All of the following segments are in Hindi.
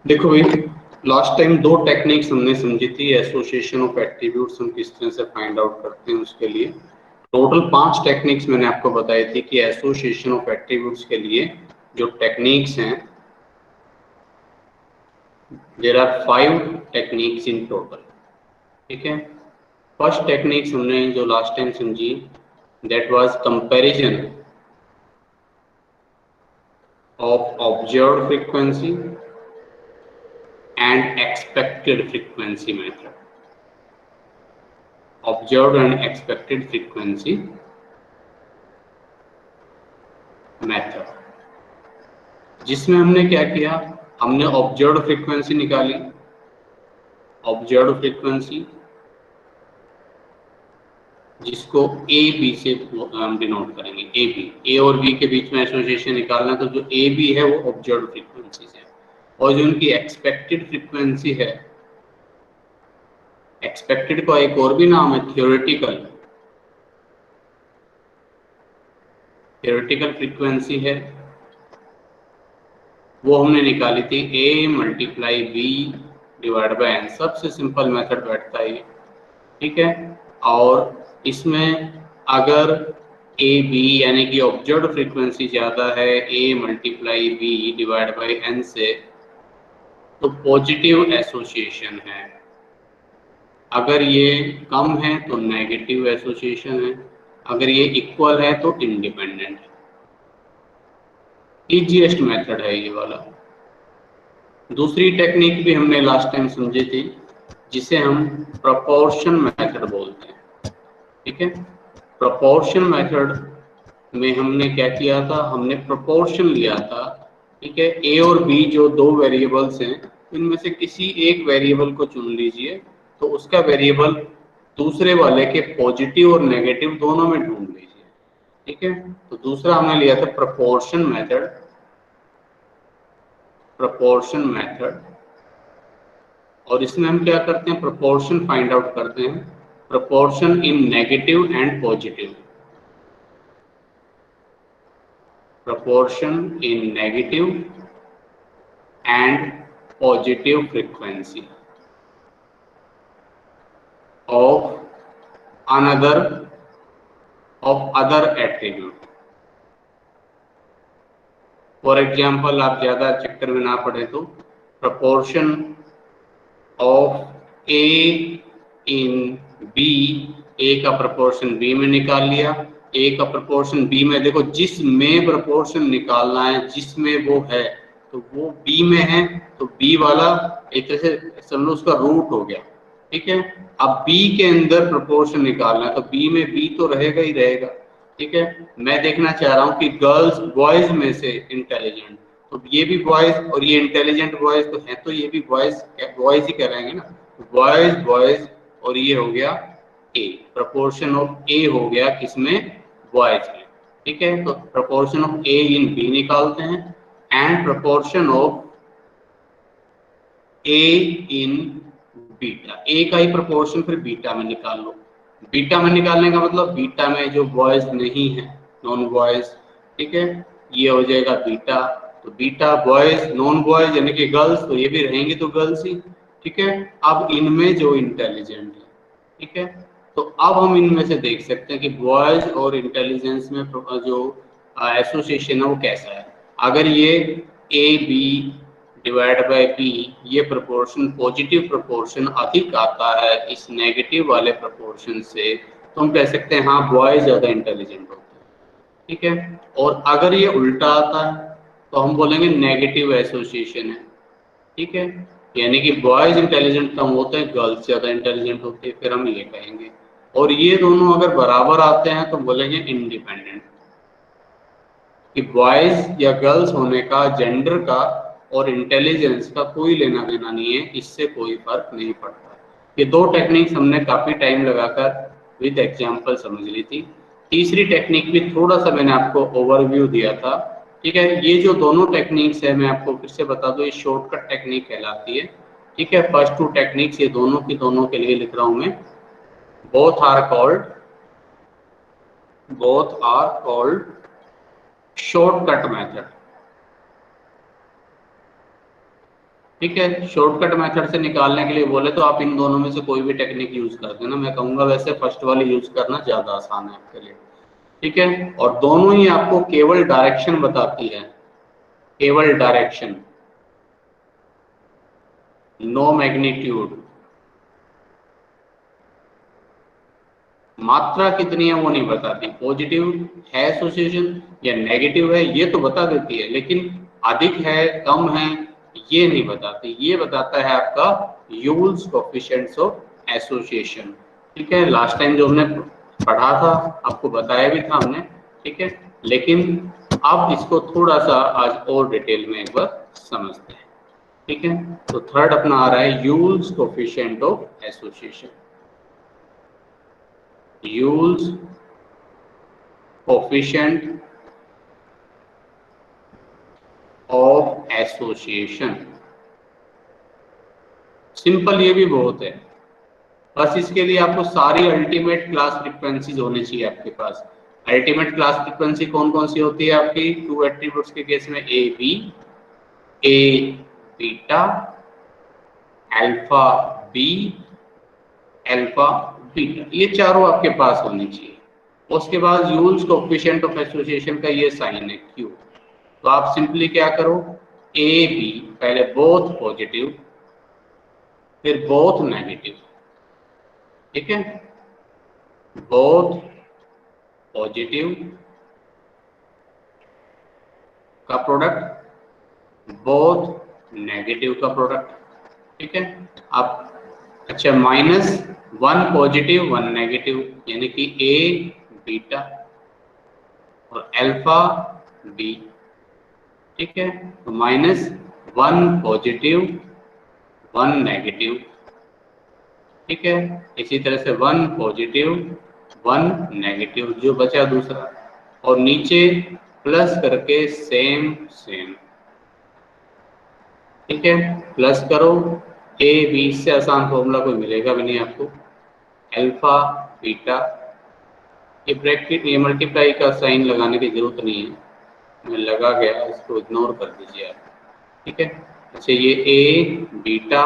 देखो भाई, लास्ट टाइम दो टेक्निक्स हमने समझी थी। एसोसिएशन ऑफ एट्रीब्यूट्स हम किस तरह से फाइंड आउट करते हैं उसके लिए टोटल 5 टेक्निक्स मैंने आपको बताई थी कि एसोसिएशन ऑफ एट्रीब्यूट्स के लिए जो टेक्निक्स हैं, there are 5 techniques in total. ठीक है, फर्स्ट टेक्निक्स हमने जो लास्ट टाइम समझी, that was comparison of observed frequency and expected frequency method. Observed and expected frequency method, जिसमें हमने क्या किया, हमने ऑब्जर्व्ड फ्रीक्वेंसी निकाली। ऑब्जर्व्ड फ्रीक्वेंसी जिसको ए बी से हम डिनोट करेंगे, ए बी, ए और बी के बीच में एसोसिएशन निकालना, तो जो ए बी है वो ऑब्जर्व्ड फ्रीक्वेंसी है। और जो उनकी एक्सपेक्टेड फ्रीक्वेंसी है, एक्सपेक्टेड का एक और भी नाम है थियोरेटिकल। थियोरेटिकल फ्रीक्वेंसी है, वो हमने निकाली थी A multiply B divide by N. सबसे सिंपल मेथड बैठता है ये। ठीक है, और इसमें अगर ए बी यानी कि ऑब्जर्व्ड फ्रीक्वेंसी ज़्यादा है A multiply B divide by N से, तो पॉजिटिव एसोसिएशन है। अगर ये कम है तो नेगेटिव एसोसिएशन है। अगर ये इक्वल है तो इंडिपेंडेंट है। ईजीएस्ट मेथड है ये वाला। दूसरी टेक्निक भी हमने लास्ट टाइम समझी थी, जिसे हम प्रोपोर्शन मेथड बोलते हैं। ठीक है, प्रोपोर्शन मेथड में हमने क्या किया था, हमने प्रोपोर्शन लिया था। ठीक है, ए और बी जो दो वेरिएबल्स हैं, इनमें से किसी एक वेरिएबल को चुन लीजिए, तो उसका वेरिएबल दूसरे वाले के पॉजिटिव और नेगेटिव दोनों में ढूंढ लीजिए। ठीक है, तो दूसरा हमने लिया था प्रोपोर्शन मेथड। प्रोपोर्शन मेथड, और इसमें हम क्या करते हैं, प्रोपोर्शन फाइंड आउट करते हैं, proportion in negative and positive. proportion in negative and positive frequency of another of other attribute। For example, आप ज्यादा चक्कर में ना पड़े तो proportion of A in B, A का प्रपोर्शन बी में निकाल लिया। ए का प्रपोर्शन बी में, देखो जिस में प्रपोर्शन निकालना है, जिसमें वो है, तो वो बी में है, तो बी वाला एक तरह से समझो उसका रूट हो गया। ठीक है, अब बी के अंदर प्रपोर्शन निकालना है, तो बी में बी तो रहेगा ही रहेगा। ठीक है, मैं देखना चाह रहा हूँ कि गर्ल्स बॉयज में से इंटेलिजेंट, तो ये भी बॉयज और ये इंटेलिजेंट बॉयज तो है, तो ये भी बॉयज बॉयज ही कराएंगे ना। बॉयज बॉयज, और ये हो गया ए, प्रपोर्शन ऑफ ए हो गया किसमें, बॉयज में। ठीक है, तो proportion of A in B निकालते हैं, and proportion of A in beta. A का ही प्रपोर्शन फिर बीटा में निकाल लो। बीटा में निकालने का मतलब बीटा में जो बॉयज नहीं है, नॉन बॉयज। ठीक है, ये हो जाएगा बीटा, तो बीटा बॉयज नॉन बॉयज यानी कि गर्ल्स, तो ये भी रहेंगे तो गर्ल्स ही। ठीक है, अब इनमें जो इंटेलिजेंट है, ठीक है, तो अब हम इनमें से देख सकते हैं कि बॉयज और इंटेलिजेंस में जो एसोसिएशन है वो कैसा है। अगर ये A B divide by B, ये प्रोपोर्शन पॉजिटिव प्रोपोर्शन अधिक आता है इस नेगेटिव वाले प्रोपोर्शन से, तो हम कह सकते हैं हाँ बॉयज ज्यादा इंटेलिजेंट होते हैं। ठीक है, और अगर ये उल्टा आता है तो हम बोलेंगे नेगेटिव एसोसिएशन है। ठीक है, यानी कि बॉयज इंटेलिजेंट कम होते हैं, गर्ल्स ज्यादा इंटेलिजेंट होते हैं, फिर हम ये कहेंगे। और ये दोनों अगर बराबर आते हैं तो बोलेंगे इंडिपेंडेंट, कि बॉयज या गर्ल्स होने का, जेंडर का और इंटेलिजेंस का कोई लेना देना नहीं है, इससे कोई फर्क नहीं पड़ता। ये दो टेक्निक्स हमने काफी टाइम लगाकर विद एग्जांपल समझ ली थी। तीसरी टेक्निक भी थोड़ा सा मैंने आपको ओवरव्यू दिया था। ठीक है, ये जो दोनों टेक्निक्स है मैं आपको फिर से बता दूं, ये शॉर्टकट टेक्निक कहलाती है। ठीक है, फर्स्ट टू टेक्निक्स ये दोनों की दोनों के लिए लिख रहा हूं मैं। Both are called, both are called shortcut method. ठीक है, शॉर्टकट मेथड से निकालने के लिए बोले तो आप इन दोनों में से कोई भी टेक्निक यूज कर देना। मैं कहूंगा वैसे फर्स्ट वाली यूज करना ज्यादा आसान है आपके लिए। ठीक है, और दोनों ही आपको केवल डायरेक्शन बताती है, केवल डायरेक्शन, नो मैग्नीट्यूड। मात्रा कितनी है वो नहीं बताती। पॉजिटिव है एसोसिएशन या नेगेटिव है ये तो बता देती है, लेकिन अधिक है कम है ये नहीं बताती। ये बताता है आपका यूल्स कोएफिशिएंट्स ऑफ एसोसिएशन। ठीक है, लास्ट टाइम जो हमने पढ़ा था आपको बताया भी था हमने। ठीक है, लेकिन अब इसको थोड़ा सा आज और डिटेल में एक बार समझते हैं। ठीक है, तो थर्ड अपना आ रहा है Yule's coefficient of association. Yule's coefficient of association. Simple, ये भी बहुत है। बस इसके लिए आपको सारी अल्टीमेट क्लास फ्रीक्वेंसीज होनी चाहिए आपके पास। अल्टीमेट क्लास फ्रीक्वेंसी कौन कौन सी होती है आपकी टू एट्रीब्यूट्स के केस में? A B, A beta, alpha B, alpha beta, ये चारों आपके पास होनी चाहिए। उसके बाद यूल्स कोएफिशिएंट ऑफ एसोसिएशन का ये साइन है क्यू। तो आप सिंपली क्या करो, ए बी पहले बोथ पॉजिटिव फिर बोथ नेगेटिव। ठीक है, बोथ पॉजिटिव का प्रोडक्ट, बोथ नेगेटिव का प्रोडक्ट। ठीक है, आप अच्छा minus one positive one negative, यानी कि ए बीटा और अल्फा बी। ठीक है, तो minus one positive one negative. ठीक है, इसी तरह से वन पॉजिटिव वन नेगेटिव जो बचा दूसरा, और नीचे प्लस करके सेम सेम। ठीक है, प्लस करो, ए बी, इससे आसान फॉर्मूला कोई मिलेगा भी नहीं आपको। अल्फा बीटा, ये ब्रैकेट ये मल्टीप्लाई का साइन लगाने की जरूरत नहीं है, मैं लगा गया, इसको इग्नोर कर दीजिए आप। ठीक है, अच्छा ये ए बीटा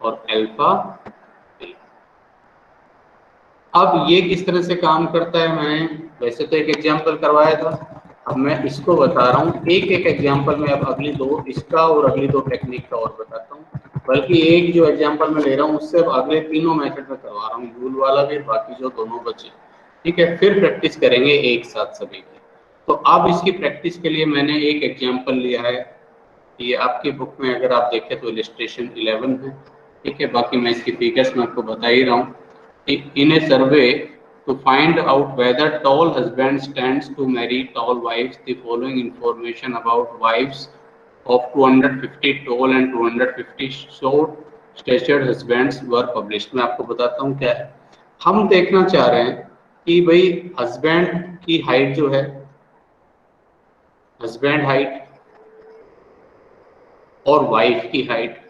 और अल्फा बी। अब ये किस तरह से काम करता है, मैंने वैसे तो एक एग्जांपल करवाया था, अब मैं इसको बता रहा हूँ एक एक एग्जांपल में। अब अगली दो, इसका और अगली दो टेक्निक का और बताता हूँ, बल्कि एक जो एग्जांपल मैं ले रहा हूँ उससे अगले तीनों मेथड में करवा रहा हूँ, यूल वाला भी, बाकी जो दोनों बचे। ठीक है, फिर प्रैक्टिस करेंगे एक साथ सभी की। तो अब इसकी प्रैक्टिस के लिए मैंने एक एग्जाम्पल लिया है, ये आपकी बुक में अगर आप देखें तो इलस्ट्रेशन 11 है। ठीक है, बाकी मैं इसकी फिगर्स में आपको बता ही रहा हूँ। In a survey to find out whether tall husband stands to marry tall wives, the following information about wives of 250 tall and 250 short statured husbands were published। मैं आपको बताता हूँ क्या है। हम देखना चाह रहे हैं कि भाई हस्बैंड की हाइट जो है, हस्बैंड हाइट और वाइफ की हाइट,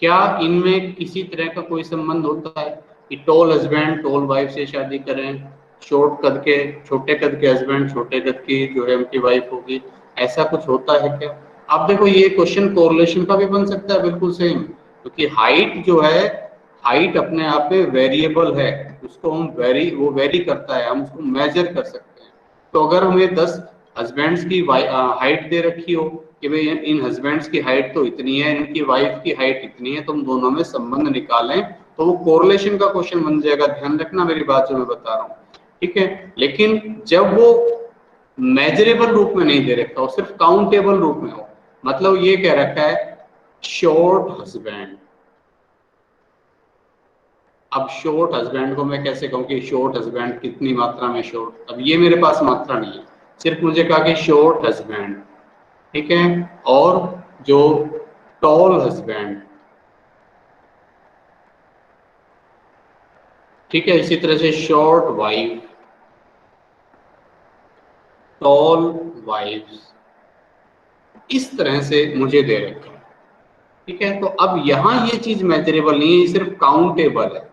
क्या इनमें किसी तरह का कोई संबंध होता है कि टॉल हस्बैंड टॉल वाइफ से शादी करें, शॉर्ट कद के छोटे कद के हस्बैंड छोटे कद की जो है उनकी वाइफ होगी, ऐसा कुछ होता है क्या? आप देखो ये क्वेश्चन कोरिलेशन का भी बन सकता है बिल्कुल सेम, क्योंकि हाइट जो है, हाइट अपने आप में वेरिएबल है, उसको हम वो वेरी करता है, हम उसको मेजर कर सकते हैं। तो अगर हमें 10 हस्बैंड्स की हाइट दे रखी हो कि भाई इन हस्बैंड्स की हाइट तो इतनी है, इनकी वाइफ की हाइट इतनी है, तुम दोनों में संबंध निकालें, तो वो कोरिलेशन का क्वेश्चन बन जाएगा। ध्यान रखना मेरी बात जो मैं बता रहा हूँ। ठीक है, लेकिन जब वो मेजरेबल रूप में नहीं दे रखा हो, सिर्फ काउंटेबल रूप में हो, मतलब ये कह रखा है शॉर्ट हस्बैंड। अब शॉर्ट हस्बैंड को मैं कैसे कहूँ कि शॉर्ट हस्बैंड कितनी मात्रा में शॉर्ट? अब ये मेरे पास मात्रा नहीं है, सिर्फ मुझे कहा कि शॉर्ट हस्बैंड। ठीक है, और जो टॉल हस्बैंड, ठीक है, इसी तरह से शॉर्ट वाइफ, टॉल वाइफ, इस तरह से मुझे दे रखा है। ठीक है, तो अब यहाँ ये चीज मेजरेबल नहीं है, ये सिर्फ काउंटेबल है।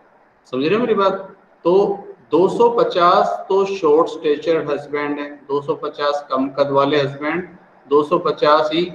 समझ रहे हो मेरी बात? तो 250 तो शॉर्ट स्टेचर्ड हस्बैंड है, 250 कम कद वाले हस्बैंड, 250 ही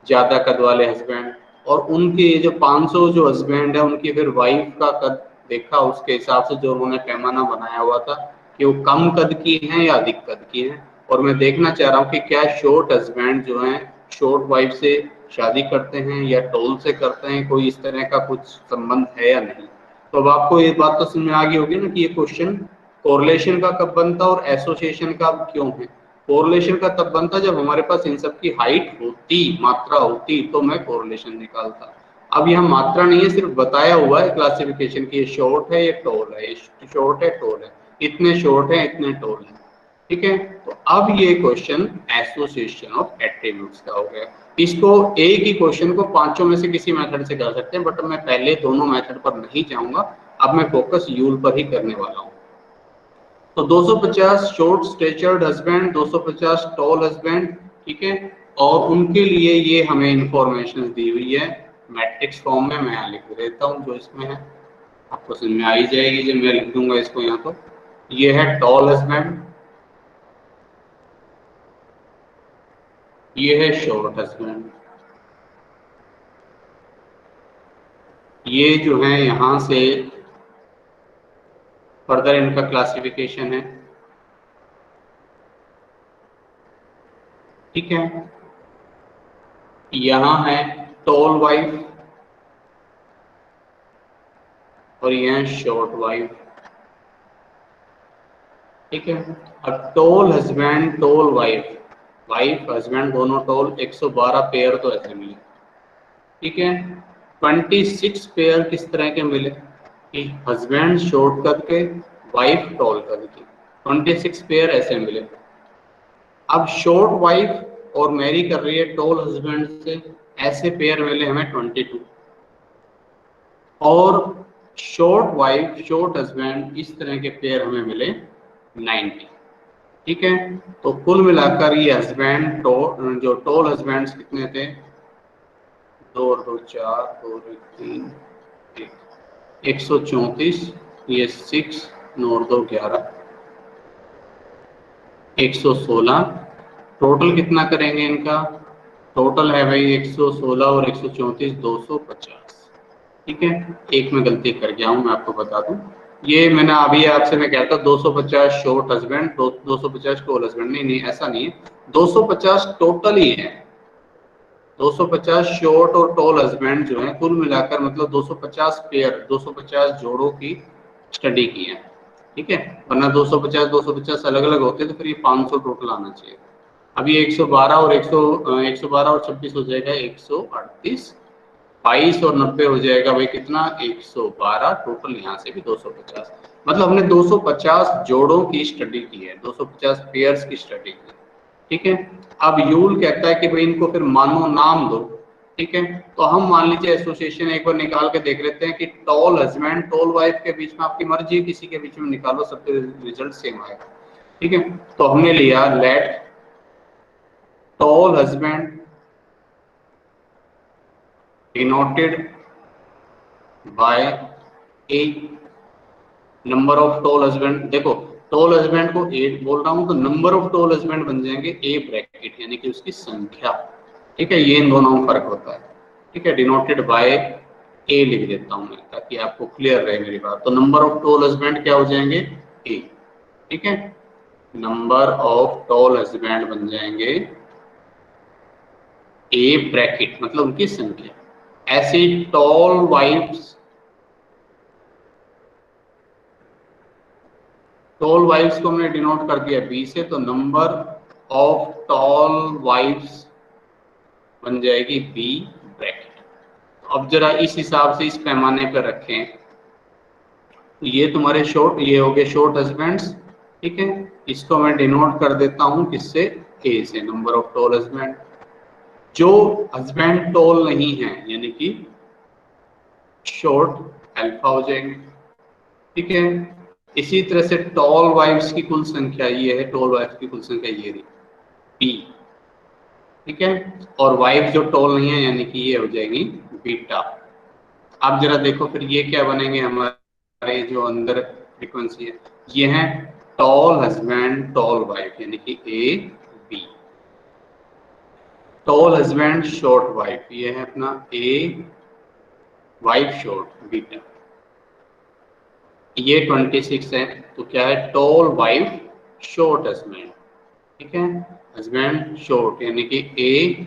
ज्यादा कद वाले हस्बैंड, और उनके ये जो 500 जो हस्बैंड है उनकी फिर वाइफ का कद देखा, उसके हिसाब से जो उन्होंने पैमाना बनाया हुआ था कि वो कम कद की हैं या अधिक कद की हैं। और मैं देखना चाह रहा हूँ कि क्या शॉर्ट हस्बैंड जो हैं शॉर्ट वाइफ से शादी करते हैं या टॉल से करते हैं, कोई इस तरह का कुछ संबंध है या नहीं। तो अब आपको ये बात तो समझ में आ गई होगी ना कि ये क्वेश्चन कोरिलेशन का कब बनता और एसोसिएशन का क्यों है। कोरिलेशन का तब बनता जब हमारे पास इन सब की हाइट होती, मात्रा होती, तो मैं कोरिलेशन निकालता। अब यहाँ मात्रा नहीं है, सिर्फ बताया हुआ है क्लासिफिकेशन की ये शॉर्ट है, ये टॉल है, ये शॉर्ट है, टॉल है, इतने शॉर्ट है, इतने टॉल है। ठीक है, तो अब ये क्वेश्चन एसोसिएशन ऑफ एट्रीब्यूट्स का हो गया। इसको एक ही क्वेश्चन को पांचों में से किसी मेथड से कर सकते हैं, बट मैं पहले दोनों मेथड पर नहीं जाऊंगा, अब मैं फोकस यूल पर ही करने वाला हूँ। तो 250 short statured husband, 250 toll husband, ठीक है, और उनके लिए ये हमें इंफॉर्मेशन दी हुई है मैट्रिक्स फॉर्म में। मैं यहाँ लिख देता हूँ जो इसमें है, आपको समझ में आ ही जाएगी जब मैं लिख दूंगा इसको यहाँ। तो ये है टॉल हस्बैंड, ये है शॉर्ट हस्बैंड, ये जो है यहाँ से फर्दर इनका क्लासिफिकेशन है। ठीक है, यहाँ है टॉल वाइफ और ये है शॉर्ट वाइफ। ठीक है, अब tall husband tall wife, wife husband दोनों टॉल, 112 पेयर तो ऐसे मिले। ठीक है, 26 पेयर किस तरह के मिले कि हस्बैंड शॉर्ट कद के, वाइफ टॉल कद की, 26 पेयर ऐसे मिले। अब शॉर्ट वाइफ और मैरी कर रही है टॉल हस्बैंड से, ऐसे पेयर मिले हमें 22, और शॉर्ट वाइफ शॉर्ट हस्बैंड इस तरह के पेयर हमें मिले 90। ठीक है, तो कुल मिलाकर ये हस्बैंड जो टॉल हस्बैंड कितने थे, 2 और 2 4, 2 और 1 3, 134, ये 6, 9 और 2 11, 116। टोटल कितना करेंगे इनका, टोटल है भाई 116 और 134, 250। ठीक है, एक में गलती कर गया हूँ, मैं आपको बता दूं, ये मैंने अभी आपसे मैं कहता 250 शॉर्ट हस्बैंड, 250 टॉल हस्बैंड, नहीं ऐसा नहीं है, 250 टोटल ही है। 250 शॉर्ट और टॉल हस्बैंड जो है कुल मिलाकर मतलब 250 पेयर, 250 जोड़ों की स्टडी की है। ठीक है, वरना 250 अलग अलग होते तो फिर ये 500 टोटल आना चाहिए। अभी 112 और 112 और 26 हो जाएगा 138, 22 और 90 हो जाएगा भाई कितना, 112, टोटल यहाँ से भी 250। मतलब हमने 250 जोड़ों की स्टडी की है, 250 पेयर्स की स्टडी की। ठीक है, अब यूल कहता है कि भाई इनको फिर मानो नाम दो। ठीक है, तो हम मान लीजिए एसोसिएशन एक बार निकाल के देख लेते हैं कि टॉल हस्बैंड टॉल वाइफ के बीच में, आपकी मर्जी किसी के बीच में निकालो, सबके रिजल्ट सेम आएगा। ठीक है, तो हमने लिया let tall husband denoted by A, number of tall husband, देखो टॉल हस्बैंड को 8 बोल रहा हूं तो नंबर ऑफ टॉल हस्बैंड बन जाएंगे ए ब्रैकेट, यानी कि उसकी संख्या। ठीक है, ये इन दोनों में फर्क होता है। ठीक है, डिनोटेड बाय ए लिख देता हूं मैं ताकि आपको क्लियर रहे मेरी बात। तो नंबर ऑफ टॉल हस्बैंड क्या हो जाएंगे, ए। ठीक है, नंबर ऑफ टॉल हस्बैंड बन जाएंगे ए ब्रैकेट, मतलब उनकी संख्या। ऐसे टॉल वाइफ्स, टॉल वाइफ्स को हमने डिनोट कर दिया बी से, तो नंबर ऑफ टॉल वाइफ्स बन जाएगी बी ब्रैकेट। अब जरा इस हिसाब से इस पैमाने पर रखें, तो ये तुम्हारे शॉर्ट, ये हो गए शॉर्ट हस्बैंड्स। ठीक है, इसको मैं डिनोट कर देता हूं किससे, ए से, नंबर ऑफ टॉल हस्बैंड। जो हस्बैंड टॉल नहीं है यानी कि शॉर्ट, अल्फा हो जाएंगे। ठीक है, इसी तरह से टॉल वाइफ्स की कुल संख्या ये है, टॉल वाइफ्स की कुल संख्या ये रही पी। ठीक है, और वाइफ जो टॉल नहीं है यानी कि ये हो जाएगी बीटा। आप जरा देखो फिर ये क्या बनेंगे हमारे जो अंदर फ्रीक्वेंसी है। ये है टॉल हस्बैंड टॉल वाइफ, यानी कि A B. Tall husband short wife, ये है अपना ए, वाइफ शॉर्ट बीटा। ये 26 है, तो क्या है टॉल वाइफ शॉर्ट हस्बैंड, ठीक है। हस्बैंड शॉर्ट यानी कि ए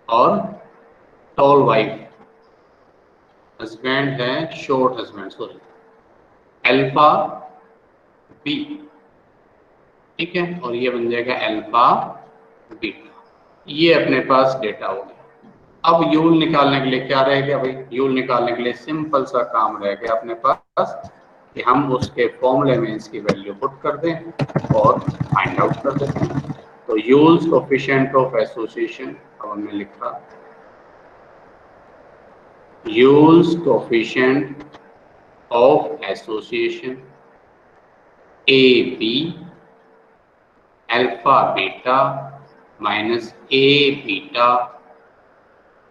और टॉल वाइफ, हस्बैंड है short husband, sorry alpha B, ठीक है। और ये बन जाएगा अल्फा बीटा। ये अपने पास डेटा हो गया। अब यूल निकालने के लिए क्या रह गया भाई, यूल निकालने के लिए सिंपल सा काम रह गया अपने पास कि हम उसके फॉर्मूले में इसकी वैल्यू पुट कर दें और फाइंड आउट कर देते हैं। तो यूल्स कोफिशिएंट ऑफ एसोसिएशन, अब हमने लिखा Yule's coefficient of association A B alpha beta minus A beta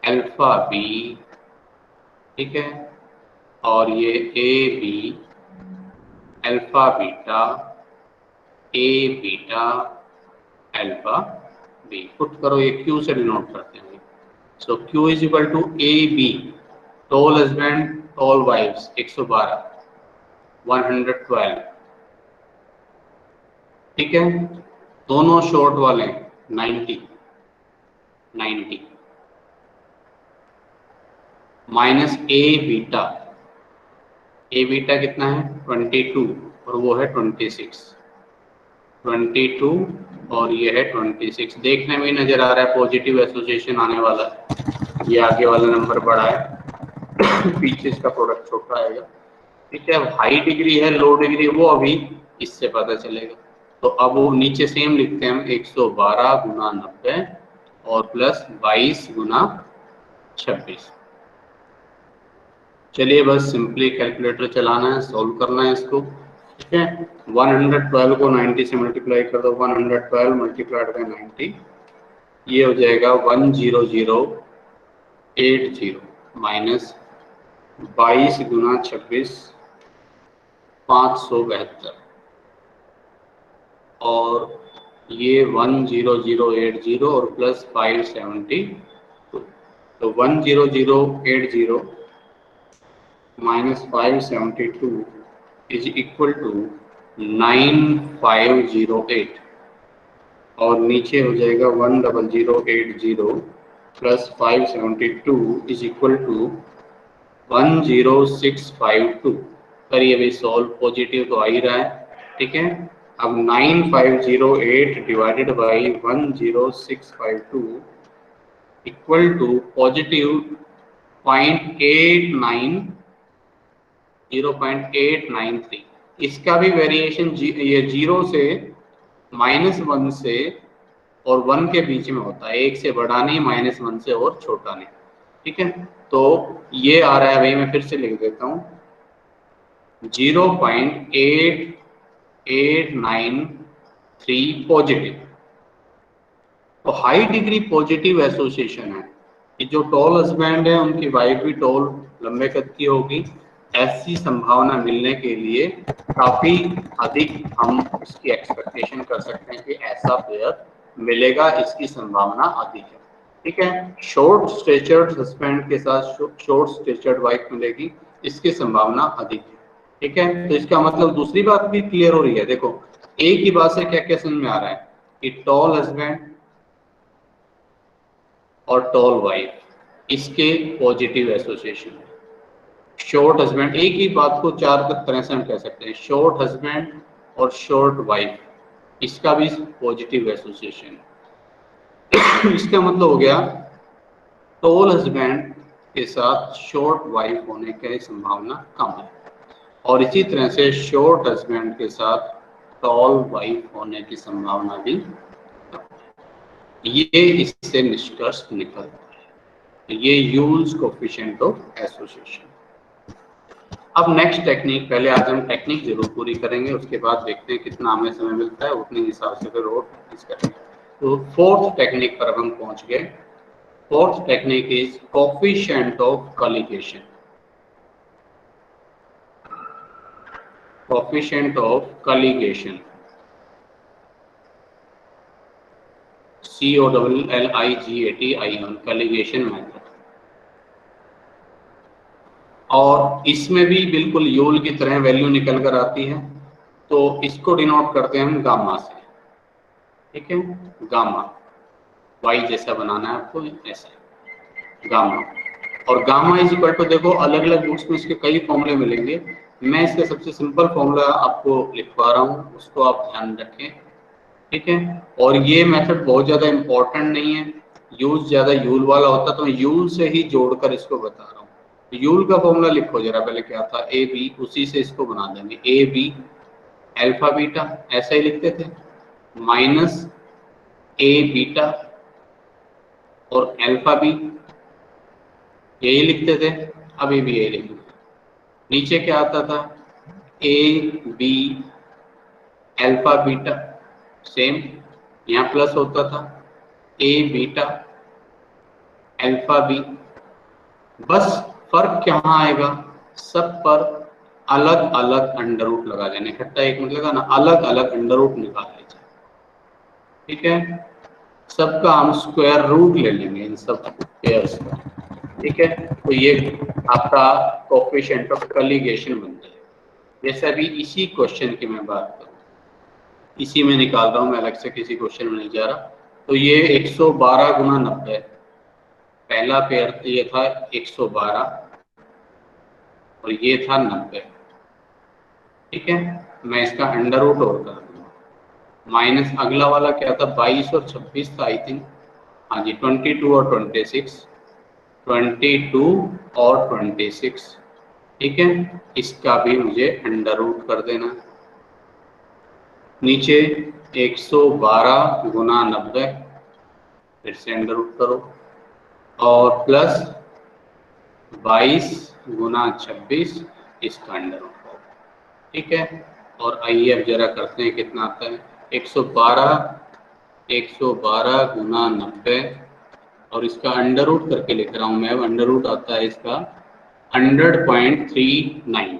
alpha B, ठीक है। और ये A B alpha beta A beta alpha B, put करो, ये क्यू से डिनोट करते हैं। So Q is equal to A B, tall husband tall wifes 112 112, ठीक है। दोनों शॉर्ट वाले 90 90 minus A beta, A beta कितना है 22 और वो है 26, 22 और ये है 26। देखने में नजर आ रहा है पॉजिटिव एसोसिएशन आने वाला है। ये आगे वाला नंबर बड़ा है पीछे इसका प्रोडक्ट छोटा आएगा, ठीक है। हाई डिग्री है लो डिग्री वो अभी इससे पता चलेगा। तो अब वो नीचे सेम लिखते हैं हम 112 गुना 90 और प्लस 22 गुना 26। चलिए बस सिंपली कैलकुलेटर चलाना है, सॉल्व करना है इसको, ठीक है। 112 को 90 से मल्टीप्लाई कर दो, 112 मल्टीप्लाइड बाय 90, ये हो जाएगा 10080 माइनस 22 गुना 26 572 और ये 10080 और प्लस 572, तो 10080 माइनस 572 इज इक्वल टू 9508 और नीचे हो जाएगा 10080 प्लस 572 इज इक्वल टू 10652। करिए भाई सॉल्व, पॉजिटिव तो आ ही रहा है, ठीक है। अब 9508 divided by 10652 equal to positive 0.893। इसका भी वेरिएशन ये 0 से -1 से और 1 के बीच में होता है, 1 से बड़ा नहीं -1 से और छोटा नहीं, ठीक है। तो ये आ रहा है भाई, मैं फिर से लिख देता हूँ 0.8893 पॉजिटिव। तो हाई डिग्री पॉजिटिव एसोसिएशन है कि जो टॉल हस्बैंड है उनकी वाइफ भी टॉल लंबे कद की होगी, ऐसी संभावना मिलने के लिए काफी अधिक हम इसकी एक्सपेक्टेशन कर सकते हैं कि ऐसा पेयर मिलेगा, इसकी संभावना अधिक है, ठीक है। शॉर्ट स्टेचर्ड हस्बैंड के साथ शॉर्ट स्टेचर्ड वाइफ मिलेगी, इसकी संभावना अधिक है, ठीक है। तो इसका मतलब दूसरी बात भी क्लियर हो रही है। देखो एक ही बात से क्या क्या समझ में आ रहा है कि टॉल हस्बैंड और टॉल वाइफ इसके पॉजिटिव एसोसिएशन, शॉर्ट हस्बैंड, एक ही बात को चार तरह से हम कह सकते हैं, शॉर्ट हस्बैंड और शॉर्ट वाइफ इसका भी पॉजिटिव एसोसिएशन। इसका मतलब हो गया टॉल हस्बैंड के साथ शॉर्ट वाइफ होने की संभावना कम है और इसी तरह से शॉर्ट हस्बैंड के साथ टॉल वाइफ होने की संभावना भी कम है। ये इससे निष्कर्ष निकलता है, ये यूल्स कोएफिशिएंट ऑफ एसोसिएशन। अब नेक्स्ट टेक्निक, पहले आज हम टेक्निक जरूर पूरी करेंगे, उसके बाद देखते हैं कितना हमें समय मिलता है उतने हिसाब से फिर और प्रैक्टिस करेंगे। तो फोर्थ टेक्निक पर हम पहुंच गए। Fourth technique is coefficient of colligation. Coefficient of colligation, COLLIGATION, colligation method. और इसमें भी बिल्कुल यूल की तरह वैल्यू निकल कर आती है, तो इसको डिनोट करते हैं हम गामा से, ठीक है। गामा वाई जैसा बनाना है आपको, ऐसे गामा। और गामा इज इक्वल टू, देखो अलग अलग बुक्स में इसके कई फॉर्मूले मिलेंगे, मैं इसका सबसे सिंपल फॉर्मूला आपको लिखवा रहा हूँ, उसको आप ध्यान रखें, ठीक है। और ये मेथड बहुत ज्यादा इंपॉर्टेंट नहीं है, यूज ज्यादा यूल वाला होता, तो मैं यूल से ही जोड़कर इसको बता रहा हूँ। तो यूल का फॉर्मूला लिखो जरा, पहले क्या था, ए बी, उसी से इसको बना देंगे, ए बी अल्फा बीटा, ऐसा ही लिखते थे, माइनस ए बीटा और अल्फा बी, यही लिखते थे, अभी भी यही लिखेंगे। नीचे क्या आता था, A B alpha beta, same, यहाँ प्लस होता था, ए बीटा अल्फा बी। बस फर्क कहाँ आएगा, सब पर अलग अलग अंडर रूट लगा देने, इकट्ठा एक मतलब ना, अलग अलग अंडर रूट निकाल लीजिए, ठीक है। सबका हम स्क्वायर रूट ले लेंगे इन सब पेयर्स का, ठीक है। तो ये आपका कोफिशिएंट ऑफ कॉलिगेशन बन जाएगा। जैसे अभी इसी क्वेश्चन की मैं बात करूं, इसी में निकाल रहा हूं मैं, अलग से किसी क्वेश्चन में नहीं जा रहा। तो ये 112 गुना 90, पहला पेयर ये था 112 और ये था 90, ठीक है। मैं इसका अंडर रूट और कर दूंगा, माइनस अगला वाला क्या था, 22 और 26 था आई थिंक, हाँ जी, 22 और 26, 22 और 26, ठीक है। इसका भी मुझे अंडर रूट कर देना। नीचे 112 गुना 90, फिर से अंडर रूट करो, और प्लस 22 गुना 26, इसका अंडर रूट करो, ठीक है। और आइए अब जरा करते हैं कितना आता है, 112 गुना 90, और इसका अंडर रूट करके लिख रहा हूँ मैं, अंडर रूट आता है इसका 100.39,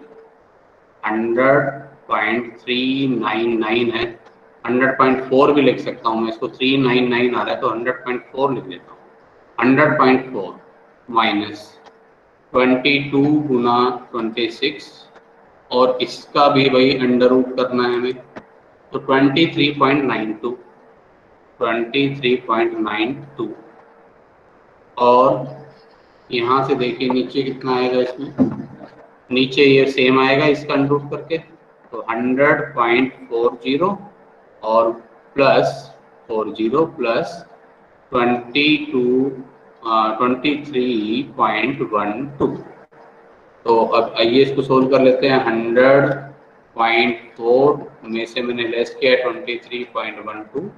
100.399 है, 100.4 भी लिख सकता हूँ मैं इसको, 399 आ रहा है तो 100.4 लिख लेता हूँ। 100.4 माइनस 22 गुना 26, और इसका भी वही अंडर रूट करना है हमें, तो 23.92, 23.92। और यहाँ से देखिए नीचे कितना आएगा, इसमें नीचे ये सेम आएगा इसका अंडर रूट करके, तो 100.40 और प्लस 40 प्लस 23.12। तो अब आइए इसको सोल्व कर लेते हैं। 100.4 में से मैंने लेस किया 23.12,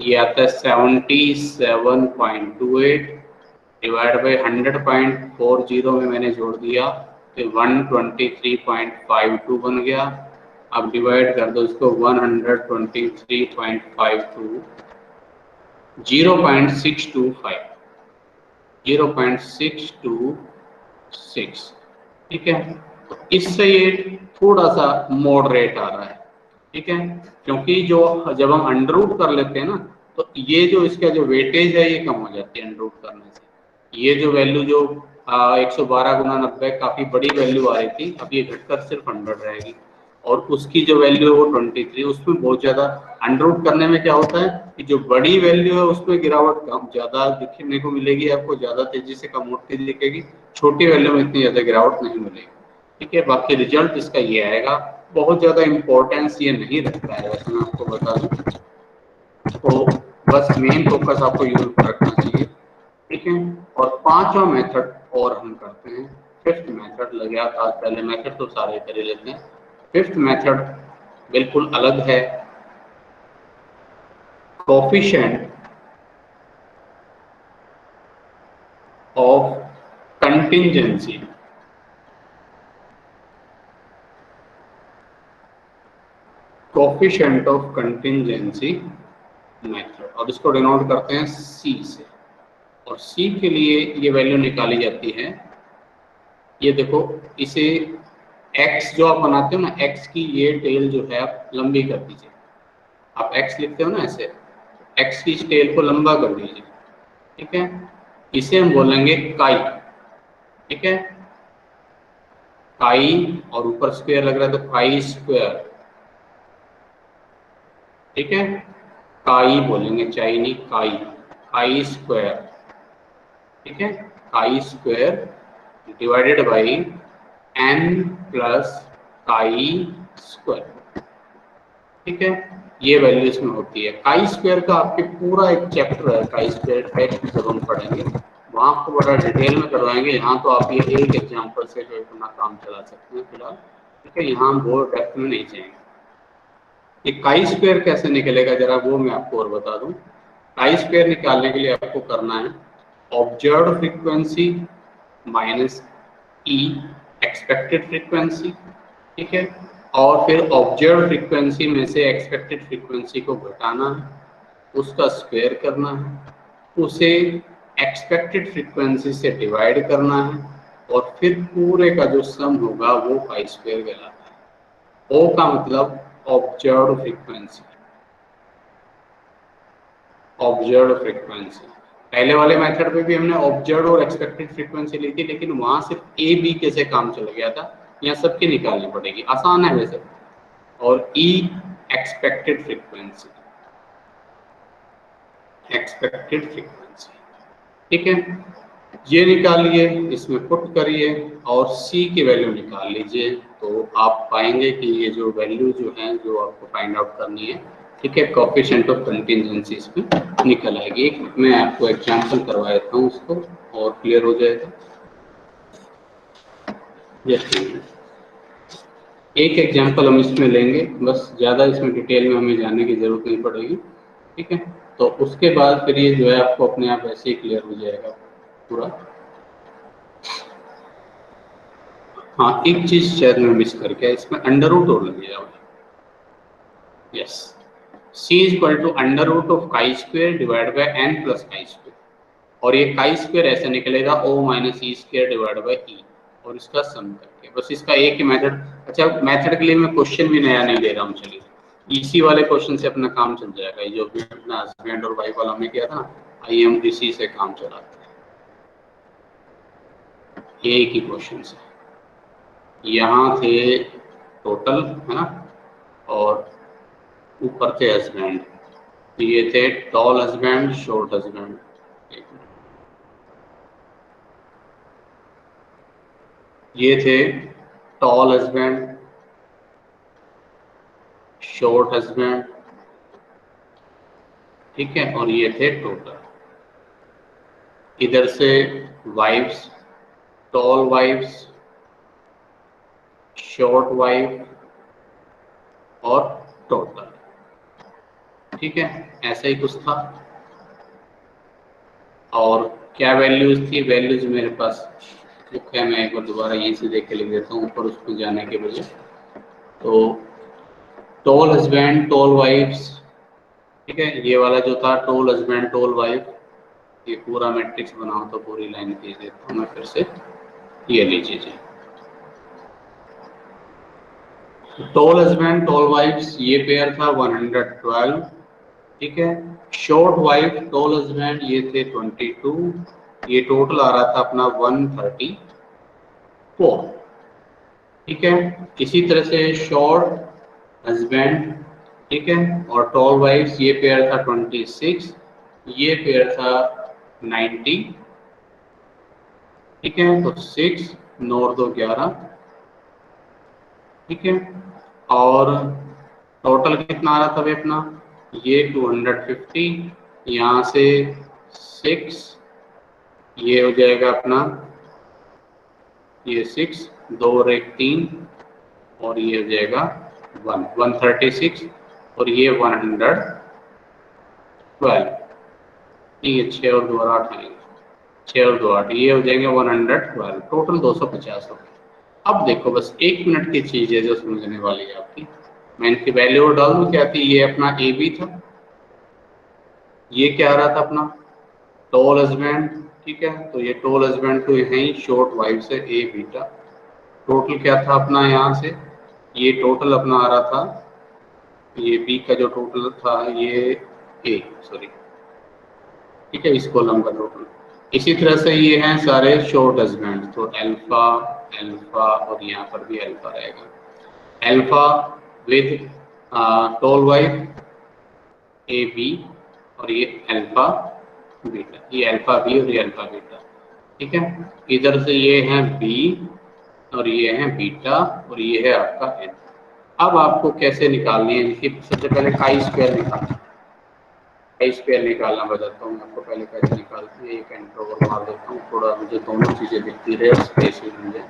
ये आता है 77.28 डिवाइड बाई 100.40 में मैंने जोड़ दिया तो 123.52 बन गया। अब डिवाइड कर दो इसको, 123.52 0.625, 0.626, ठीक है। तो इससे ये थोड़ा सा मॉडरेट आ रहा है, ठीक है, क्योंकि जो जब हम अंडर रूट कर लेते हैं ना, तो ये जो इसका जो वेटेज है ये कम हो जाती है अंडर रूट करने से। ये जो वैल्यू जो 112 गुना 90 काफी बड़ी वैल्यू आ रही थी, अब ये घटकर सिर्फ 100 रहेगी, और उसकी जो वैल्यू है वो 23, उसमें बहुत ज्यादा अंडर रूट करने में क्या होता है कि जो बड़ी वैल्यू है उसमें गिरावट कम ज्यादा दिखने को मिलेगी, आपको ज्यादा तेजी से कम उठती दिखेगी, छोटी वैल्यू में इतनी ज्यादा गिरावट नहीं मिलेगी, ठीक है। बाकी रिजल्ट इसका ये आएगा, बहुत ज्यादा इंपॉर्टेंस ये नहीं रखता है, वैसे मैं आपको बता दूं, तो बस मेन फोकस आपको यूज रखना चाहिए, ठीक है। और पांचवा मेथड और हम करते हैं, फिफ्थ मेथड लग गया था, पहले मेथड तो सारे कर लेते हैं, फिफ्थ मेथड बिल्कुल अलग है, coefficient of contingency, coefficient of contingency method, और इसको डिनोट करते हैं सी से। और सी के लिए ये वैल्यू निकाली जाती है, ये देखो, इसे एक्स जो आप बनाते हो ना, एक्स की ये टेल जो है आप लंबी कर दीजिए। आप एक्स लिखते हो ना ऐसे, एक्स की इस टेल को लंबा कर दीजिए, ठीक है। इसे हम बोलेंगे काई, ठीक है, काई, और ऊपर स्क्वायर लग रहा है तो काई स्क्वायर, ठीक है। काई बोलेंगे, चाई नहीं, काई, काई स्क्वायर, ठीक है, chi square divided by N plus chi square, ठीक है। ये वैल्यू इसमें होती है। काई स्क्वायर का आपके पूरा एक चैप्टर है, काई स्क्वायर टेस्ट जब हम पढ़ेंगे वहाँ आपको बड़ा डिटेल में करवाएंगे। यहाँ तो आप ये एक एग्जाम्पल से जो अपना काम चला सकते हैं फिलहाल, ठीक है। यहाँ हम बहुत डेप्थ में नहीं जाएंगे। ये काई स्क्वायर कैसे निकलेगा जरा वो मैं आपको और बता दूं। काई स्क्वायर निकालने के लिए आपको करना है ऑब्जर्व्ड फ्रीक्वेंसी माइनस ई एक्सपेक्टेड फ्रीक्वेंसी, ठीक है, और फिर ऑब्जर्व फ्रीक्वेंसी में से एक्सपेक्टेड फ्रीक्वेंसी को घटाना है, उसका स्क्वायर करना है, उसे एक्सपेक्टेड फ्रीक्वेंसी से डिवाइड करना है, और फिर पूरे का जो सम होगा वो पाई स्क्वायर कहलाता है। ओ का मतलब ऑब्जर्व फ्रीक्वेंसी, ऑब्जर्व फ्रीक्वेंसी। पहले वाले मेथड पे भी हमने ऑब्जर्व और एक्सपेक्टेड फ्रीक्वेंसी ली थी, लेकिन वहां सिर्फ ए बी के से काम चल गया था। यहाँ सबकी निकालनी पड़ेगी, आसान है वैसे। और ई एक्सपेक्टेड फ्रीक्वेंसी, एक्सपेक्टेड फ्रीक्वेंसी, ठीक है। ये निकालिए, इसमें पुट करिए और सी की वैल्यू निकाल लीजिए, तो आप पाएंगे कि ये जो वैल्यू जो है जो आपको फाइंड आउट करनी है, ठीक है, कोएफिशिएंट ऑफ कंटिजेंसी इसमें निकल आएगी। एक मैं आपको एग्जांपल करवा देता हूँ उसको और क्लियर हो जाएगा। एक एग्जांपल हम इसमें लेंगे, बस ज़्यादा इसमें डिटेल में हमें जानने की जरूरत नहीं पड़ेगी, ठीक है। तो उसके बाद फिर ये जो है आपको अपने आप ऐसे ही क्लियर हो जाएगा पूरा। हाँ, एक चीज शायद मैं मिस कर गया, इसमें अंडर रूट और लग गया। Yes, C is equal to under root of chi square divide by N plus chi square, और ये काई स्क्वायर ऐसे निकलेगा O minus E square divide by E, और इसका सम करके बस इसका एक ही मेथड। अच्छा, मेथड के लिए मैं क्वेश्चन भी नया नहीं दे रहा हूँ, चलिए इसी वाले क्वेश्चन से अपना काम चल जाएगा। ये जो अपना हस्बैंड और वाइफ वाला हमने किया था ना, आइए हम इसी से काम चलाते हैं। एक ही क्वेश्चन से, यहाँ थे टोटल, है ना, और ऊपर थे हस्बैंड, ये थे टॉल हस्बैंड शॉर्ट हस्बैंड। ये थे टॉल हस्बैंड, शॉर्ट हस्बैंड, ठीक है, और ये थे टोटल। इधर से wives, tall wives, short wife और टोटल, ठीक है, ऐसा ही कुछ था। और क्या वैल्यूज थी? वैल्यूज मेरे पास बुक है, मैं एक बार दोबारा यहीं से देख के लिख देता हूँ ऊपर उसको जाने के बजाय। तो टॉल हस्बैंड, टॉल वाइफ्स, ठीक है, ये वाला जो था टॉल हस्बैंड टॉल वाइफ, ये पूरा मैट्रिक्स बनाओ तो पूरी लाइन खींच देता हूँ मैं फिर से, ये लीजिए जी। टॉल हस्बैंड टॉल वाइफ्स ये पेयर था 112, ठीक है। शॉर्ट वाइफ टॉल हस्बैंड ये थे 22, ये टोटल आ रहा था अपना 134, ठीक है। इसी तरह से शॉर्ट हस्बैंड, ठीक है, और टॉल वाइफ्स ये पेयर था 26, ये पेयर था 90, ठीक है। तो 6 9 और 2 11, ठीक है। और टोटल कितना आ रहा था भाई अपना, ये 250, यहाँ से 6, ये हो जाएगा अपना, ये 6 2 और 1 3, और ये हो जाएगा 136, और ये 112, ठीक है, 6 और 2 और 8 आएंगे, 6 और 2 8, ये हो जाएंगे 112, टोटल 250 हो गए। अब देखो बस 1 मिनट की चीज है जो समझने वाली है आपकी। मैं इनकी वैल्यू डाल दूं, क्या थी? ये अपना ए बी था, ये क्या आ रहा था अपना टॉल हस्बैंड, ठीक है, तो ये टॉल हस्बैंड तो है ही, शॉर्ट वाइफ से ए बीटा, टोटल क्या था अपना यहाँ से, ये टोटल अपना आ रहा था, ये बी का जो टोटल था ये ए सॉरी, ठीक है, इस कॉलम का टोटल। इसी तरह से ये हैं सारे शॉर्ट हस्बैंड, तो अल्फा अल्फा और यहाँ पर भी अल्फा रहेगा, alpha with tall wife A B, और ये अल्फा बीटा, ये अल्फा बी और ये अल्फा बीटा, ठीक है। इधर से ये है बी और ये है बीटा और ये है आपका एन। अब आपको कैसे निकालनी है इनकी, सबसे पहले काई स्क्वायर निकालना, काई स्क्वायर निकालना बताता हूँ आपको, पहले कैसे निकालते हैं। एक एंटर ओवर मार देता हूँ, थोड़ा मुझे दोनों चीजें दिखती रहे, स्पेस भी मिल जाए,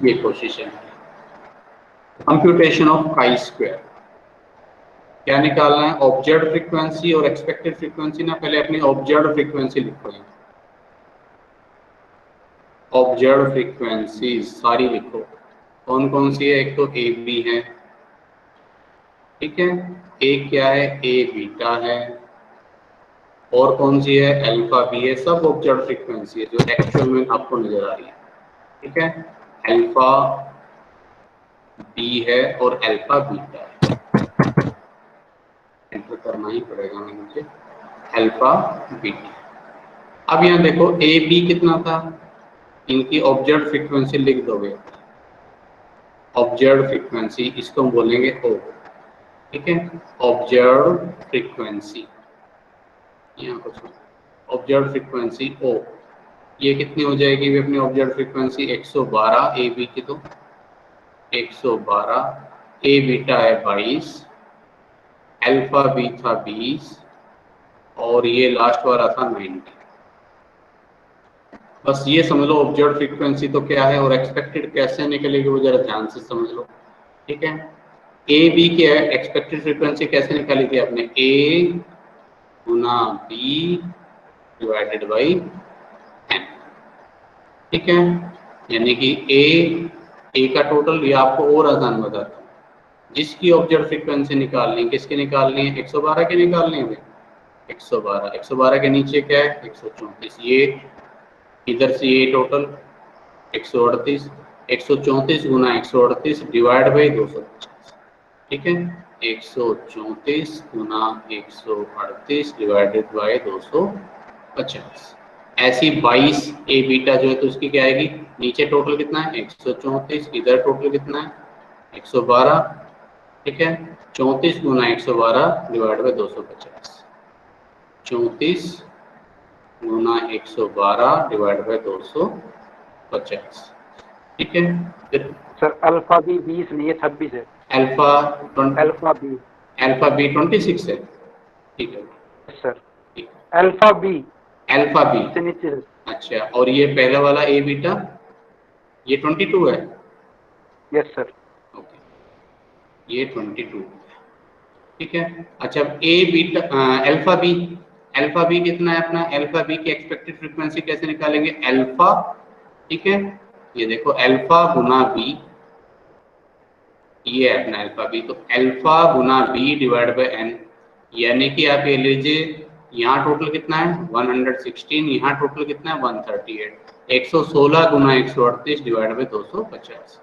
ये कोशिश है। कंप्यूटेशन ऑफ काई स्क्वायर क्या निकालना है, ऑब्जर्व्ड फ्रीक्वेंसी और एक्सपेक्टेड फ्रीक्वेंसी ना, पहले अपनी ऑब्जर्व्ड फ्रीक्वेंसी लिखो, ऑब्जर्व्ड फ्रीक्वेंसी सारी लिखो, कौन कौन सी है, एक तो ए बी है, ठीक है, एक क्या है ए बीटा है, और कौन सी है अल्फा बी है, सब ऑब्जर्व्ड फ्रीक्वेंसी है जो एक्चुअल में आपको नजर आ रही है, ठीक है। अल्फा बी है और अल्फा बीटा है, एंटर करना ही पड़ेगा मुझे, अल्फा बीटा। अब यहाँ देखो ए बी कितना था, इनकी ऑब्जर्व्ड फ्रीक्वेंसी लिख दोगे, ऑब्जर्व्ड फ्रीक्वेंसी इसको हम बोलेंगे ओ, ठीक है, ऑब्जर्व फ्रीक्वेंसी, यहाँ कुछ ऑब्जर्व फ्रीक्वेंसी ओ, ये कितनी हो जाएगी भी अपनी ऑब्जर्व फ्रीक्वेंसी 112 ए बी की, तो 112, ए बीटा है 22, अल्फा बी था 20 और ये लास्ट वाला था 90। बस ये समझ लो ऑब्जर्व फ्रीक्वेंसी तो क्या है और एक्सपेक्टेड कैसे निकलेगी वो जरा ध्यान से समझ लो, ठीक है। ए बी की एक्सपेक्टेड फ्रीक्वेंसी कैसे निकाली थी आपने, ए गुना बी डिवाइडेड बाई एन, ठीक है, यानी कि ए का टोटल, ये आपको और आसान बताता हूँ, जिसकी ऑब्जर्व फ्रीक्वेंसी निकालनी है, किसकी निकालनी है, 112 की निकालनी है, 112 के नीचे क्या है 134, ये इधर से ये टोटल 138, 134 गुना 138 डिवाइड बाई 250, ठीक है, 134 गुना 138 डिवाइडेड बाई 250। ऐसी 22 ए बीटा जो है तो उसकी क्या आएगी, नीचे टोटल कितना है 134, इधर टोटल कितना है 112, ठीक है, 34 गुना 112 divide by 250, 34 Guna 112 divide by 250, ठीक है। फिर सर अल्फा बी 20 नहीं है 26 है, अल्फा अल्फा बी 26 है, ठीक है सर, अल्फा बी से नीचे है। अच्छा, और ये पहला वाला ए बीटा ये 22 है, यस सर, ओके, ये 22, ठीक है। अच्छा ए बीटा अल्फा बी कितना है अपना, अल्फा बी की एक्सपेक्टेड फ्रीक्वेंसी कैसे निकालेंगे, अल्फा, ठीक है, ये देखो अल्फा गुना बी, ये है अपना अल्फा बी, तो अल्फा गुना बी डिवाइड बाय एन, यानी कि आप ये लीजिए यहाँ टोटल कितना है 116, यहाँ टोटल कितना है 138, 116 गुना 138 divide by 250,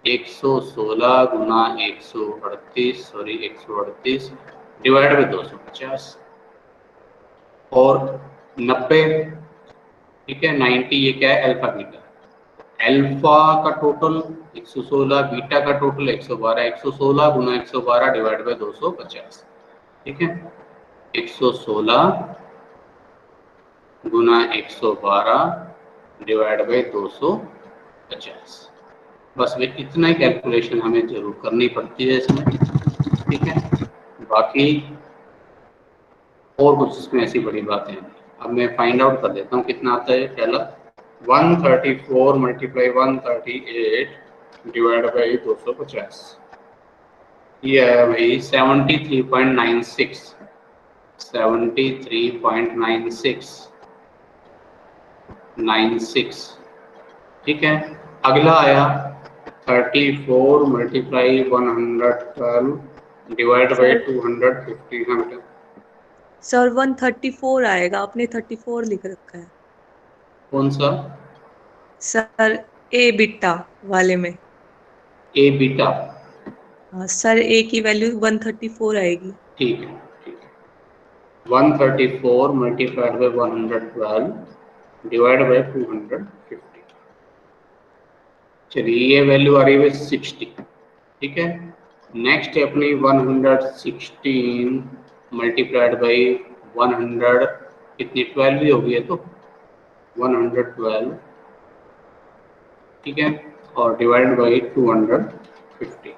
116 Guna 138 sorry 138 divide by 250 और 90, ठीक है, 90 ये क्या है अल्फा बीटा, अल्फा का टोटल 116, बीटा का टोटल 112, 116 गुना 112 डिवाइड बाय 250, ठीक है, 116 गुना 112 डिवाइड बाय 250, बस वे इतना ही कैलकुलेशन हमें जरूर करनी पड़ती है इसमें, ठीक है, बाकी और कुछ इसमें ऐसी बड़ी बातें हैं। अब मैं फाइंड आउट कर देता हूँ कितना आता है, पहला 134 मल्टीप्लाई 138 डिवाइड बाई 250, ये है भाई 73.96, 96, ठीक है। अगला आया 34 मल्टीप्लाई 112 डिवाइड बाई 250, हाँ बेटा सर 134 आएगा, आपने 34 लिख रखा है। कौन सा सर ए बीटा वाले में। ए बीटा, हाँ सर, ए की वैल्यू 134 आएगी। ठीक है ठीक है। 134 मल्टीप्लाइड बाय 112 डिवाइड बाय 250। चलिए ये वैल्यू आ रही है 60, ठीक है। नेक्स्ट है अपनी 116 मल्टीप्लाइड बाई 100, कितनी 12 भी होगी है तो 112, ठीक है, और डिवाइड बाई 250।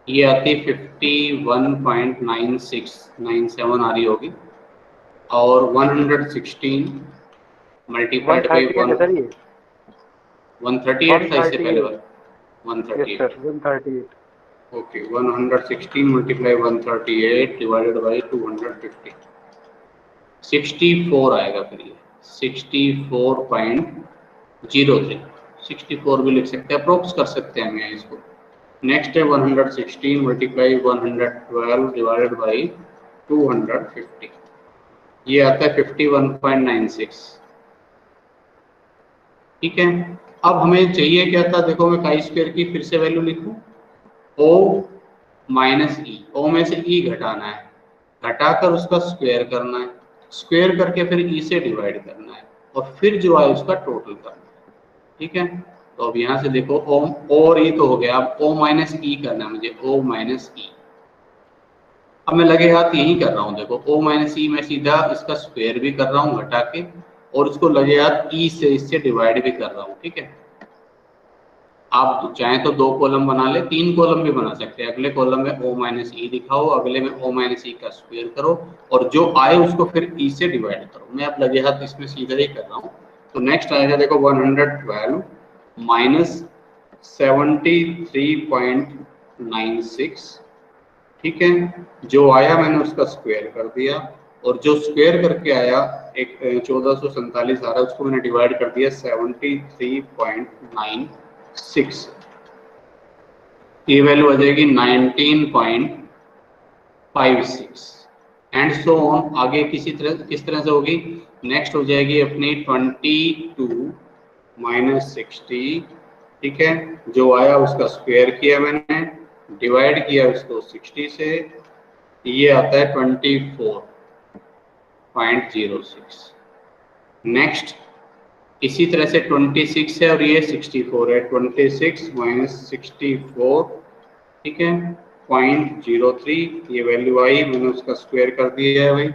ये आती 51.9697 आ रही होगी। और 116 मल्टीप्लाइड बाई 138 है सर ये। 138 था इससे पहले 138 वाला, yes 138। Sir 138। Okay 116 multiply 138 divided by 250, 64 आएगा फिर ये 64.03, 64 भी लिख सकते हैं, अप्रोक्स कर सकते हैं हम इसको। नेक्स्ट है 116 मल्टीप्लाई 112 डिवाइडेड बाई 250, ये आता है 51.96, ठीक है। अब हमें चाहिए क्या था, देखो मैं काई स्क्वायर की फिर से वैल्यू लिखूं, ओ माइनस ई, ओ में से ई घटाना है, घटाकर उसका स्क्वायर करना है, स्क्वायर करके फिर ई से डिवाइड करना है, और फिर जो आए उसका टोटल करना है, ठीक है। तो अब यहाँ से देखो ओ और ई तो हो गया, अब ओ माइनस ई करना है मुझे, ओ माइनस ई। अब मैं लगे हाथ यही कर रहा हूँ, देखो ओ माइनस ई मैं सीधा इसका स्क्वायर भी कर रहा हूँ घटा के, और इसको लगे हाथ ई से इससे डिवाइड भी कर रहा हूँ, ठीक है। आप चाहें तो 2 कॉलम बना ले, 3 कॉलम भी बना सकते हैं। अगले कॉलम में ओ माइनस ई दिखाओ, अगले में ओ माइनस ई का स्क्वायर करो, और जो आए उसको फिर ई से डिवाइड करो। मैं अब लगे हाथ इसमें सीधा ही कर रहा हूँ। तो नेक्स्ट आएगा देखो 112 माइनस 73.96, ठीक है। जो आया मैंने उसका स्क्वायर कर दिया, और जो स्क्वायर करके आया एक 1447 आ रहा है, उसको मैंने डिवाइड कर दिया 73.96, ये वैल्यू आ जाएगी 19.56 एंड सो ऑन। आगे किस तरह से होगी, नेक्स्ट हो जाएगी अपनी 22 माइनस 60, ठीक है। जो आया उसका स्क्वायर किया मैंने, डिवाइड किया उसको 60 से, ये आता है 24.06। नेक्स्ट इसी तरह से 26 है और ये 64 है, 26 माइनस 64, ठीक है, 0.03, ये वैल्यू आई, मैंने उसका स्क्वायर कर दिया है भाई,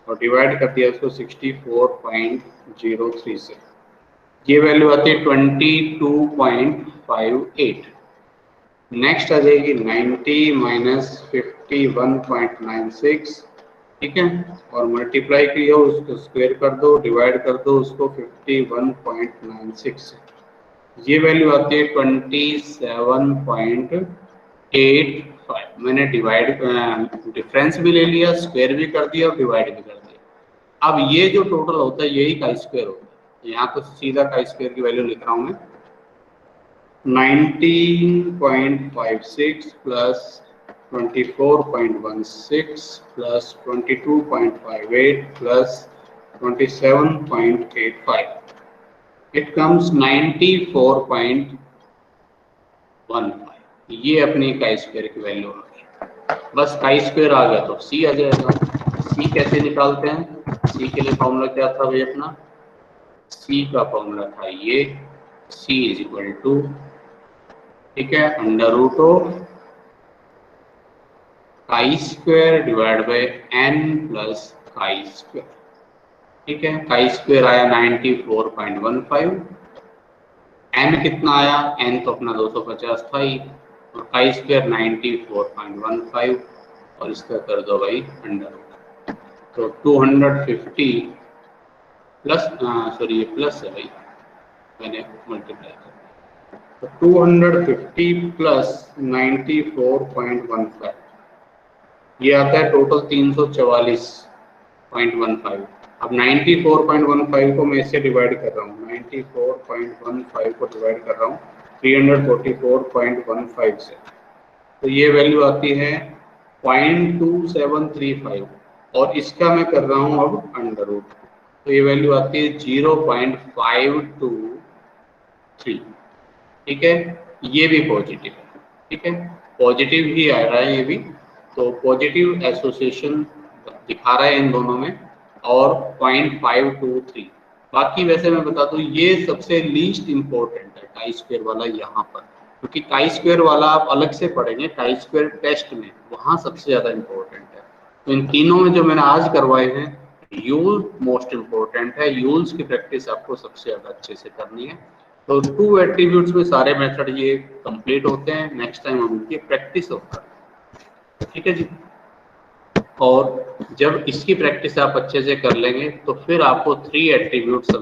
और डिवाइड कर दिया उसको 64.03 से, ये वैल्यू आती है 22.58। नेक्स्ट आ जाएगी 90 माइनस 51.96, ठीक है, और मल्टीप्लाई किया उसको स्क्वायर कर दो, डिवाइड कर दो उसको 51.96 से, ये वैल्यू आती है 27.85। मैंने डिवाइड डिफरेंस भी ले लिया, स्क्वायर भी कर दिया और डिवाइड भी कर दिया। अब ये जो टोटल होता है यही काई स्क्वायर होता है। यहाँ तो सीधा काई स्क्वायर की वैल्यू लिख रहा हूँ मैं, 19.56 plus 24.16 plus 22.58 plus 27.85, it comes 94.15। ये अपनी काई स्क्वायर की वैल्यू आ गई। बस काई स्क्वायर आ गया तो सी आ जाएगा। सी कैसे निकालते हैं, सी के लिए फॉर्मूला क्या था भाई अपना, सी का फॉर्मूला था ये, सी इज इक्वल टू, ठीक है, under root of chi square divide by N plus chi square, ठीक है। काई स्क्वायर आया 94.15, एन कितना आया, एन तो अपना 250 था ही, और काई स्क्वायर 94.15, और इसका कर दो भाई अंडर रूट, तो 250 प्लस, सॉरी ये प्लस है भाई, मैंने मल्टीप्लाई कर, तो 250 प्लस 94.15, ये आता है टोटल 344.15। अब 94.15 को मैं इससे डिवाइड कर रहा हूँ, 94.15 को डिवाइड कर रहा हूँ 344.15 से, तो ये वैल्यू आती है 0.2735, और इसका मैं कर रहा हूँ अब अंडर रूट, तो ये वैल्यू आती है 0.523, ठीक है, ये भी पॉजिटिव है, ठीक है, पॉजिटिव ही आ रहा है ये भी। तो पॉजिटिव एसोसिएशन दिखा रहा है इन दोनों में, और 0.523। बाकी वैसे मैं बता दूं ये सबसे लीस्ट इम्पोर्टेंट है काई स्क्वायर वाला यहाँ पर, क्योंकि काई स्क्वायर वाला आप अलग से पढ़ेंगे काई स्क्वायर टेस्ट में, वहाँ सबसे ज्यादा इम्पोर्टेंट है। तो इन तीनों में जो मैंने आज करवाए हैं, यूल मोस्ट इम्पोर्टेंट है, यूल्स की प्रैक्टिस आपको सबसे ज्यादा अच्छे से करनी है। तो 2 एट्रीब्यूट्स में सारे मेथड ये कंप्लीट होते हैं, नेक्स्ट टाइम हम उनकी प्रैक्टिस होता है, ठीक है जी। और जब इसकी प्रैक्टिस आप अच्छे से कर लेंगे तो फिर आपको 3 एट्रीब्यूट्स